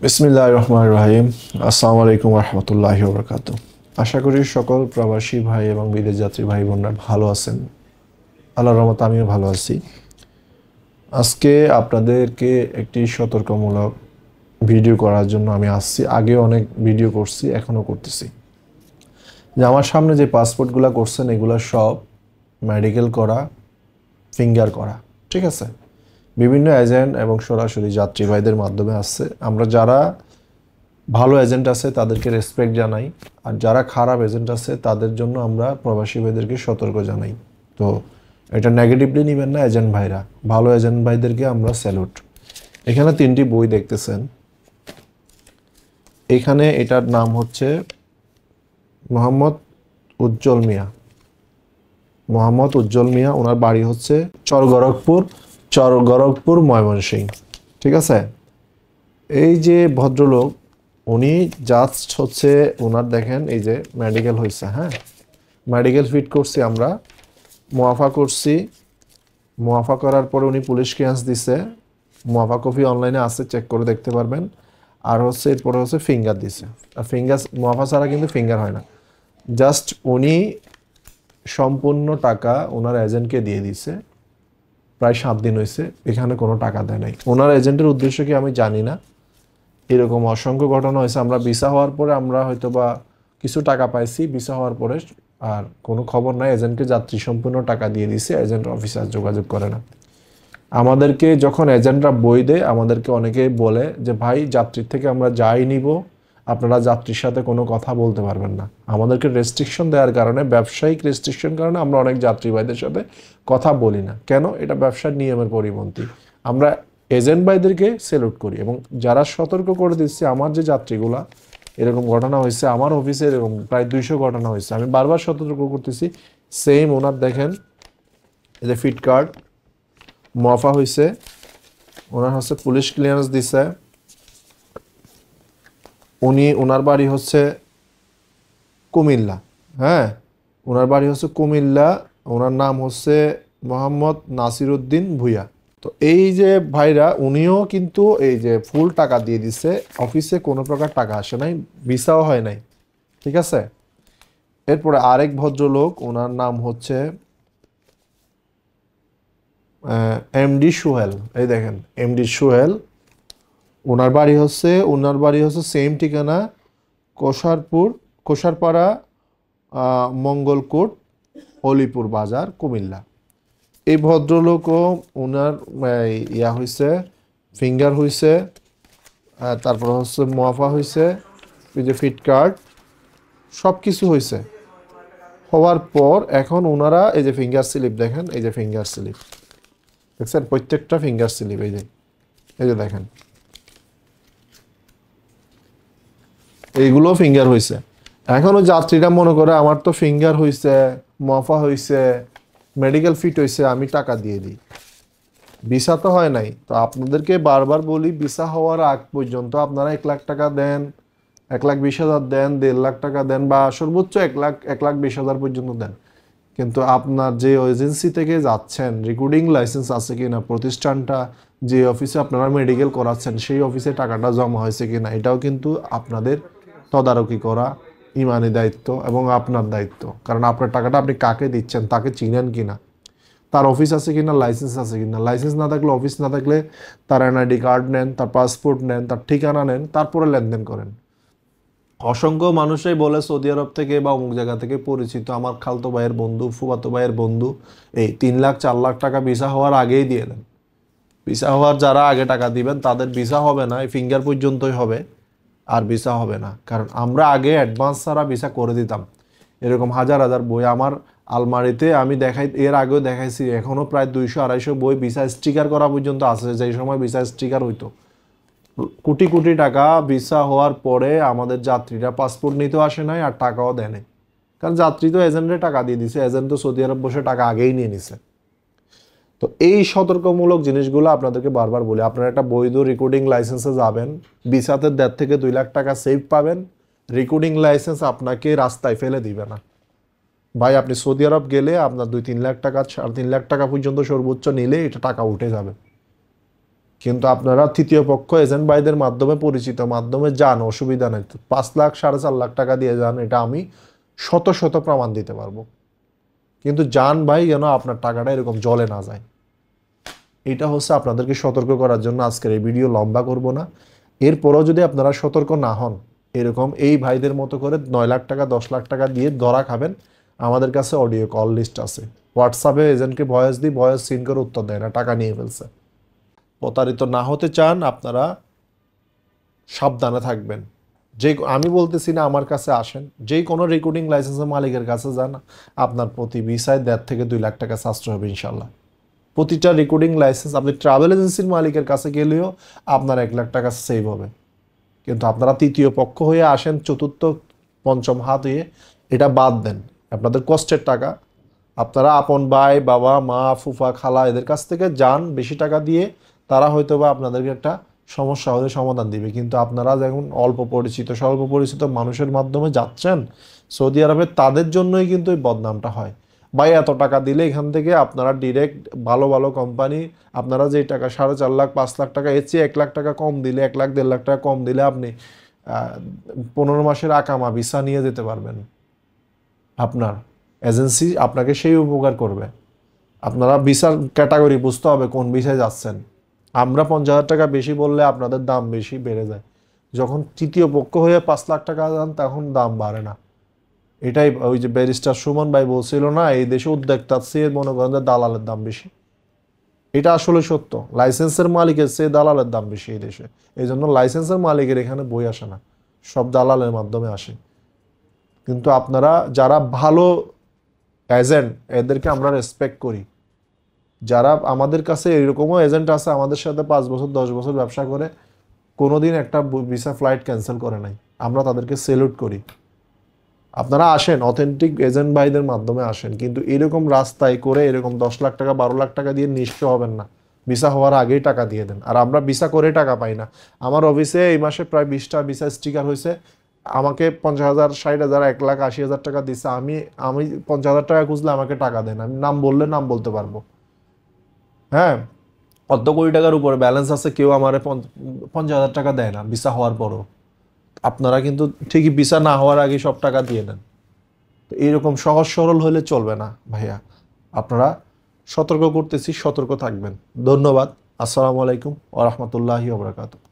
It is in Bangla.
বিসমিল্লাহির রহমানির রহিম। আসসালামু আলাইকুম ওয়া রাহমাতুল্লাহি ওয়া বারাকাতুহু। আশা করি সকল প্রবাসী ভাই এবং বিদেশ যাত্রী ভাই বোনরা ভালো আছেন। আল্লাহর রহমতে আমিও ভালো আছি। আজকে আপনাদেরকে একটি সতর্কমূলক ভিডিও করার জন্য আমি আসছি। আগে অনেক ভিডিও করছি, এখনও করতেছি। যে আমার সামনে যে পাসপোর্টগুলো করছেন এগুলো সব মেডিকেল করা, ফিঙ্গার করা, ঠিক আছে? বিভিন্ন এজেন্ট এবং সরাসরি যাত্রী ভাইদের মাধ্যমে আসছে। আমরা যারা ভালো এজেন্ট আছে তাদেরকে রেসপেক্ট জানাই, আর যারা খারাপ এজেন্ট আছে তাদের জন্য আমরা প্রবাসী ভাইদেরকে সতর্ক জানাই। তো এটা নেগেটিভলি নেবেন না এজেন্ট ভাইরা, ভালো এজেন্ট ভাইদেরকে আমরা স্যালুট। এখানে 3টি বই দেখতেছেন। এখানে এটার নাম হচ্ছে মোহাম্মদ উজ্জ্বল মিয়া। মোহাম্মদ উজ্জ্বল মিয়া, ওনার বাড়ি হচ্ছে চরগড়কপুর ময়মনসিংহ, ঠিক আছে? এই যে ভদ্রলোক, উনি জাস্ট হচ্ছে ওনার দেখেন এই যে মেডিকেল হয়েছে, হ্যাঁ, মেডিকেল ফিট করছি আমরা, মুআফা করছি। মুআফা করার পরে উনি পুলিশ ক্লিয়ারেন্স দিছে। মুআফা কপি অনলাইনে আছে, চেক করে দেখতে পারবেন। আর হচ্ছে এরপরে হচ্ছে ফিঙ্গার দিছে। আর ফিঙ্গার মুআফা ছাড়া কিন্তু ফিঙ্গার হয় না। জাস্ট উনি সম্পূর্ণ টাকা ওনার এজেন্টকে দিয়ে দিছে। প্রায় 7 দিন হয়েছে, এখানে কোনো টাকা দেয় নাই। ওনার এজেন্টের উদ্দেশ্য কি আমি জানি না। এরকম অসংখ্য ঘটনা হয়েছে। আমরা ভিসা হওয়ার পরে আমরা হয়তো বা কিছু টাকা পাইছি, ভিসা হওয়ার পরে আর কোনো খবর নাই। এজেন্টকে যাত্রী সম্পূর্ণ টাকা দিয়ে দিছে, এজেন্ট অফিসার যোগাযোগ করে না। আমাদেরকে যখন এজেন্টরা বই দেয়, আমাদেরকে অনেকেই বলে যে ভাই যাত্রীর থেকে আমরা যাই নিব, আপনারা যাত্রীর সাথে কোনো কথা বলতে পারবেন না। আমাদেরকে রেস্ট্রিকশন দেওয়ার কারণে, ব্যবসায়িক রেস্ট্রিকশন কারণে আমরা অনেক যাত্রী ভাইদের সাথে কথা বলি না। কেন? এটা ব্যবসার নিয়মের পরিপন্থী। আমরা এজেন্ট ভাইদেরকে স্যালুট করি এবং যারা সতর্ক করে দিচ্ছে, আমার যে যাত্রীগুলা এরকম ঘটনা হয়েছে, আমার অফিসে এরকম প্রায় 200 ঘটনা হয়েছে, আমি বারবার সতর্ক করতেছি। সেম ওনার দেখেন এই যে ফিট কার্ড, মুআফা হয়েছে, ওনার হচ্ছে পুলিশ ক্লিয়ারেন্স দিছে। ওনার বাড়ি হচ্ছে কুমিল্লা, হ্যাঁ, ওনার বাড়ি হচ্ছে কুমিল্লা। ওনার নাম হচ্ছে মোহাম্মদ নাসির উদ্দিন ভুইয়া। তো এই যে ভাইরা, উনিও কিন্তু এই যে ফুল টাকা দিয়ে দিছে, অফিসে কোনো প্রকার টাকা আসে নাই, ভিসাও হয় নাই, ঠিক আছে? এরপরে আরেক ভদ্রলোক, ওনার নাম হচ্ছে এমডি সোহেল। এই দেখেন এমডি সোহেল, ওনার বাড়ি হচ্ছে সেম ঠিকানা, কোষারপাড়া, মঙ্গলকোট, অলিপুর বাজার, কুমিল্লা। এই ভদ্রলোকও ওনার হয়েছে, ফিঙ্গার হয়েছে, তারপর হচ্ছে মুআফা হয়েছে, এই যে ফিট কার্ড, সব কিছু হয়েছে। হওয়ার পর এখন ওনারা এই যে ফিঙ্গার স্লিপ দেখেন, এই যে ফিঙ্গার স্লিপ দেখছেন, প্রত্যেকটা ফিঙ্গার স্লিপ এই যে দেখেন, এইগুলো ফিঙ্গার হয়েছে। এখনও যাত্রীরা মনে করে আমার তো ফিঙ্গার হয়েছে, মুআফা হয়েছে, মেডিকেল ফিট হয়েছে, আমি টাকা দিয়ে দিই। ভিসা তো হয় নাই। তো আপনাদেরকে বারবার বলি, ভিসা হওয়ার আগ পর্যন্ত আপনারা 1 লাখ টাকা দেন, 1,20,000 দেন, 1.5 লাখ টাকা দেন, বা সর্বোচ্চ 1,20,000 পর্যন্ত দেন। কিন্তু আপনার যে এজেন্সি থেকে যাচ্ছেন, রেকর্ডিং লাইসেন্স আছে কিনা, প্রতিষ্ঠানটা যে অফিসে আপনারা মেডিকেল করাচ্ছেন সেই অফিসে টাকাটা জমা হয়েছে কিনা, এটাও কিন্তু আপনাদের তদারকি করা ইমানি দায়িত্ব এবং আপনার দায়িত্ব। কারণ আপনার টাকাটা আপনি কাকে দিচ্ছেন, তাকে চিনেন কিনা, তার অফিস আছে কিনা, লাইসেন্স আছে কিনা। লাইসেন্স না থাকলে, অফিস না থাকলে তার এনআইডি কার্ড নেন, তার পাসপোর্ট নেন, তার ঠিকানা নেন, তারপরে লেনদেন করেন। অসংখ্য মানুষই বলে সৌদি আরব থেকে বা অমুক জায়গা থেকে পরিচিত, আমার খালতো ভাইয়ের বন্ধু, ফুফাতো ভাইয়ের বন্ধু, এই 3 লাখ 4 লাখ টাকা ভিসা হওয়ার আগেই দিয়ে দেন। ভিসা হওয়ার যারা আগে টাকা দিবেন তাদের ভিসা হবে না, এই ফিঙ্গার পর্যন্তই হবে, আর ভিসা হবে না। কারণ আমরা আগে অ্যাডভান্স ছাড়া ভিসা করে দিতাম। এরকম হাজার হাজার বই আমার আলমারিতে আমি দেখাই, এর আগেও দেখাইছি, এখনও প্রায় 200-250 বই ভিসা স্টিকার করা পর্যন্ত আছে। যেই সময় ভিসা স্টিকার হইতো, কোটি কোটি টাকা ভিসা হওয়ার পরে আমাদের যাত্রীরা পাসপোর্ট নিতেও আসে নাই, আর টাকাও দেয় নাই। কারণ যাত্রী তো এজেন্টে টাকা দিয়ে দিছে, এজেন্ট তো সৌদি আরব বসে টাকা আগেই নিয়ে নিছে। তো এই সতর্কমূলক জিনিসগুলো আপনাদেরকে বারবার বলি। আপনারা একটা বৈধ রেকর্ডিং লাইসেন্সে যাবেন, ভিসাতে 1.5 থেকে 2 লাখ টাকা সেভ পাবেন। রেকর্ডিং লাইসেন্স আপনাকে রাস্তায় ফেলে দিবে না ভাই। আপনি সৌদি আরব গেলে আপনার 2-3 লাখ টাকা, 3.5 লাখ টাকা পর্যন্ত সর্বোচ্চ নিলে এটা টাকা উঠে যাবে। কিন্তু আপনারা তৃতীয় পক্ষ এজেন্ট ভাইদের মাধ্যমে পরিচিত মাধ্যমে যান, অসুবিধা নেই। 5 লাখ 4.5 লাখ টাকা দিয়ে যান, এটা আমি শত শত প্রমাণ দিতে পারবো। কিন্তু যান ভাই, যেন আপনার টাকাটা এরকম জলে না যায়। এটা হচ্ছে আপনাদেরকে সতর্ক করার জন্য আজকের এই ভিডিও, লম্বা করব না। এরপরও যদি আপনারা সতর্ক না হন, এরকম এই ভাইদের মতো করে 9 লাখ টাকা 10 লাখ টাকা দিয়ে ধরা খাবেন। আমাদের কাছে অডিও কল লিস্ট আছে, হোয়াটসঅ্যাপে এজেন্টকে ভয়েস দিই, ভয়েস সিন করে উত্তর দেয় না, টাকা নিয়ে ফেলছে। প্রতারিত না হতে চান আপনারা সাবধানে থাকবেন। আমি বলতেছি না আমার কাছে আসেন, যে কোনো রেকর্ডিং লাইসেন্সের মালিকের কাছে যান, আপনার প্রতি ভিসায় 1.5 থেকে 2 লাখ টাকা সাশ্রয় হবে ইনশাল্লাহ। প্রতিটা রেকর্ডিং লাইসেন্স আপনি ট্রাভেল এজেন্সির মালিকের কাছে গেলেও আপনার 1 লাখ টাকা সেভ হবে। কিন্তু আপনারা তৃতীয় পক্ষ হয়ে আসেন, চতুর্থ পঞ্চম হাত হয়ে, এটা বাদ দেন। আপনাদের কষ্টের টাকা, আপনারা আপন ভাই বাবা মা ফুফা খালা এদের কাছ থেকে যান বেশি টাকা দিয়ে, তারা হয়তো বা আপনাদেরকে একটা সমস্যা হলে সমাধান দিবে। কিন্তু আপনারা যখন অল্প পরিচিত স্বল্প পরিচিত মানুষের মাধ্যমে যাচ্ছেন সৌদি আরবে, তাদের জন্যই কিন্তু এই বদনামটা হয়। ভাই এত টাকা দিলে এখান থেকে আপনারা ডিরেক্ট ভালো ভালো কোম্পানি, আপনারা যে টাকা 4.5 লাখ 5 লাখ টাকা, এর চেয়ে 1 লাখ টাকা কম দিলে, 1 লাখ 1.5 লাখ টাকা কম দিলে আপনি 15 মাসের আকামা ভিসা নিয়ে যেতে পারবেন। আপনার এজেন্সি আপনাকে সেই উপকার করবে। আপনারা ভিসার ক্যাটাগরি বুঝতে হবে কোন ভিসায় যাচ্ছেন। আমরা 50,000 টাকা বেশি বললে আপনাদের দাম বেশি বেড়ে যায়। যখন তৃতীয় পক্ষ হয়ে 5 লাখ টাকা যান তখন দাম বাড়ে না। এটাই ওই যে ব্যারিস্টার সুমন ভাই বলছিল না, এই দেশে উদ্যোক্তার চেয়ে মনে করেন যে দালালের দাম বেশি। এটা আসলে সত্য, লাইসেন্সের মালিকের চেয়ে দালালের দাম বেশি এই দেশে। এই জন্য লাইসেন্সের মালিকের এখানে বই আসে না, সব দালালের মাধ্যমে আসে। কিন্তু আপনারা যারা ভালো এজেন্ট, এদেরকে আমরা রেসপেক্ট করি। যারা আমাদের কাছে এরকমও এজেন্ট আছে আমাদের সাথে 5 বছর 10 বছর ব্যবসা করে, কোনোদিন একটা ভিসা ফ্লাইট ক্যান্সেল করে নাই, আমরা তাদেরকে সেলুট করি। আপনারা আসেন, অথেন্টিক এজেন্ট ভাইদের মাধ্যমে আসেন, কিন্তু এরকম রাস্তায় করে এরকম 10 লাখ টাকা 12 লাখ টাকা দিয়ে নিঃস্ব হবেন না। ভিসা হওয়ার আগেই টাকা দিয়ে দেন। আর আমরা ভিসা করে টাকা পাই না। আমার অফিসে এই মাসে প্রায় 20টা ভিসা স্টিকার হয়েছে, আমাকে 50,000 60,000 1 লাখ 80,000 টাকা দিচ্ছে। আমি 50,000 টাকা খুঁজলে আমাকে টাকা দেন, আমি নাম বললে নাম বলতে পারবো। হ্যাঁ, অর্ধ কোটি টাকার উপরে ব্যালেন্স আছে, কেউ আমার 50,000 টাকা দেয় না ভিসা হওয়ার পরও। আপনারা কিন্তু ঠিকই ভিসা না হওয়ার আগে সব টাকা দিয়ে দেন। তো এইরকম সহজ সরল হলে চলবে না ভাইয়া। আপনারা সতর্ক করতেছি, সতর্ক থাকবেন। ধন্যবাদ। আসসালামু আলাইকুম ওয়া রাহমাতুল্লাহি ওয়া বারাকাতুহু।